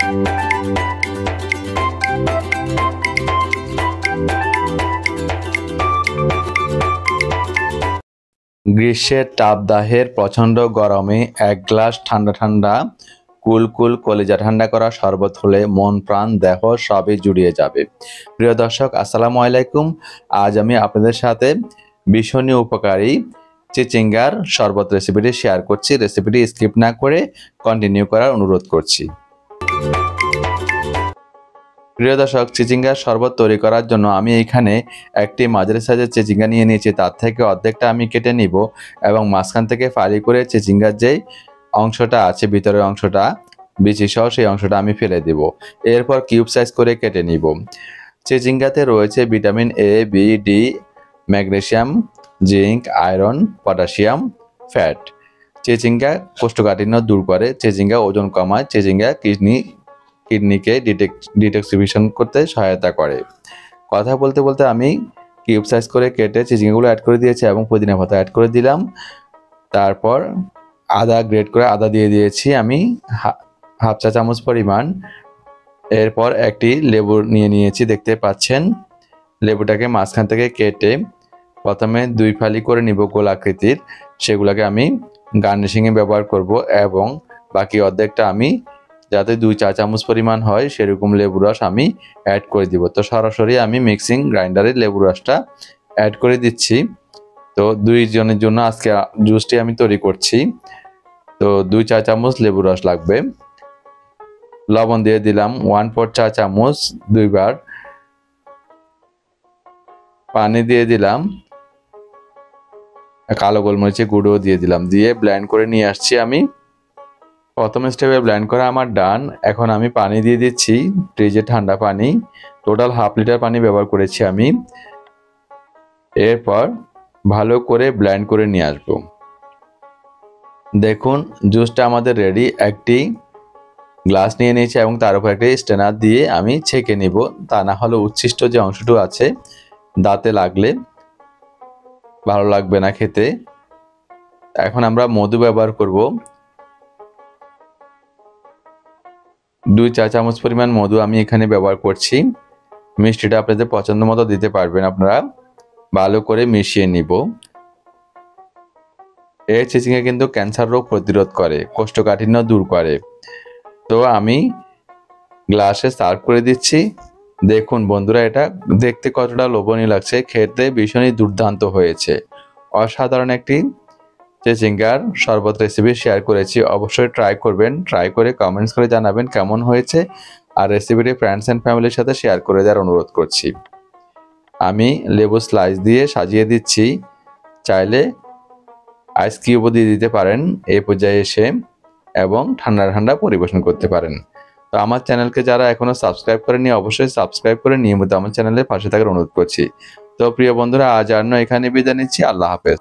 গ্রীষ্মের তাপদাহের প্রচণ্ড গরমে এক গ্লাস ঠান্ডা ঠান্ডা কুল কলিজা ঠান্ডা করা শরবত হলে মন প্রাণ দেহ সবই জুড়িয়ে যাবে। প্রিয় দর্শক, আসসালামু আলাইকুম। আজ আমি আপনাদের সাথে ভীষণই উপকারী চিচিঙ্গার শরবত রেসিপিটি শেয়ার করছি। রেসিপিটি স্কিপ না করে কন্টিনিউ করার অনুরোধ করছি। প্রিয় দর্শক, চিচিঙ্গার শরবত তৈরি করার জন্য আমি এখানে একটি মাঝারি সাইজের চিচিঙ্গা নিয়ে নিয়েছি। তার থেকে অর্ধেকটা আমি কেটে নিব এবং মাঝখান থেকে ফালি করে চিচিঙ্গার যেই অংশটা আছে, ভিতরের অংশটা বিচি সহ, সেই অংশটা আমি ফেলে দেব। এরপর কিউব সাইজ করে কেটে নিব। চিচিঙ্গাতে রয়েছে vitamin A, B, D, magnesium, zinc, iron, potassium, fat. চিচিঙ্গা কোষ্ঠকাঠিন্য দূর করে, চিচিঙ্গা ওজন কমায়, চিচিঙ্গা কিডনিকে ডিটক্সিফিকেশন করতে সহায়তা করে। কথা বলতে বলতে আমি কিউব সাইজ করে কেটে চিচিঙ্গাগুলো অ্যাড করে দিয়েছি এবং পুদিনা পাতা অ্যাড করে দিলাম। তারপর আদা গ্রেট করে আদা দিয়ে দিয়েছি আমি হাফ চা চামচ পরিমাণ। এরপর একটি লেবু নিয়ে নিয়েছি, দেখতে পাচ্ছেন। লেবুটাকে মাঝখান থেকে কেটে প্রথমে 2 ফালি করে নিব গোল আকৃতির। সেগুলোকে আমি গার্নিশিংয়ে ব্যবহার করব এবং বাকি অর্ধেকটা আমি যাতে 2 চা চামচ পরিমাণ হয় সেরকম লেবুর রস আমি অ্যাড করে দিব। তো সরাসরি আমি মিক্সিং গ্রাইন্ডারে লেবুর রসটা অ্যাড করে দিচ্ছি। তো 2 জনের জন্য আজকে জুসটি আমি তৈরি করছি। তো 2 চা চামচ লেবুর রস লাগবে। লবণ দিয়ে দিলাম 1/4 চা চামচ 2 বার। পানি দিয়ে দিলাম, কালো গোলমরিচের গুঁড়ো দিয়ে দিলাম, দিয়ে ব্লেন্ড করে নিয়ে আসছি আমি। প্রথম স্টেপে ব্লেন্ড করা আমার ডান। এখন আমি পানি দিয়ে দিচ্ছি, ফ্রিজে ঠান্ডা পানি। টোটাল হাফ লিটার পানি ব্যবহার করেছি আমি। এরপর ভালো করে ব্লেন্ড করে নিয়ে আসবো। দেখুন জুসটা আমাদের রেডি। একটি গ্লাস নিয়ে নিয়েছি এবং তার উপর একটি স্ট্রেনার দিয়ে আমি ছেঁকে নিব। তা না হলে উচ্ছিষ্ট যে অংশটুকু আছে দাঁতে লাগলে ভালো লাগবে না খেতে। এখন আমরা মধু ব্যবহার করব। 2 চা চামচ পরিমাণ মধু আমি এখানে ব্যবহার করছি। মিষ্টিটা আপনাদের পছন্দ মতো দিতে পারবেন আপনারা। ভালো করে মিশিয়ে নিব। এই চিচিঙ্গা কিন্তু ক্যান্সার রোগ প্রতিরোধ করে, কোষ্ঠকাঠিন্য দূর করে। তো আমি গ্লাসে সার্ভ করে দিচ্ছি। দেখুন বন্ধুরা, এটা দেখতে কতটা লোভনীয় লাগছে, খেতে ভীষণই দুর্দান্ত হয়েছে। অসাধারণ একটি চিচিঙ্গার শরবত রেসিপি শেয়ার করেছি। অবশ্যই ট্রাই করবেন। ট্রাই করে কমেন্টস করে জানাবেন কেমন হয়েছে। আর রেসিপিটি ফ্রেন্ডস অ্যান্ড ফ্যামিলির সাথে শেয়ার করে দেওয়ার অনুরোধ করছি। আমি লেবু স্লাইস দিয়ে সাজিয়ে দিচ্ছি। চাইলে আইস কিউবও দিয়ে দিতে পারেন এই পর্যায়ে এসে, এবং ঠান্ডা ঠান্ডা পরিবেশন করতে পারেন। তো আমার চ্যানেলকে যারা এখনো সাবস্ক্রাইব করেনি অবশ্যই সাবস্ক্রাইব করে নিয়মিত আমার চ্যানেলের পাশে থাকার অনুরোধ করছি। তো প্রিয় বন্ধুরা, আজ আর এখানে বিদায় নিচ্ছি। আল্লাহ হাফেজ।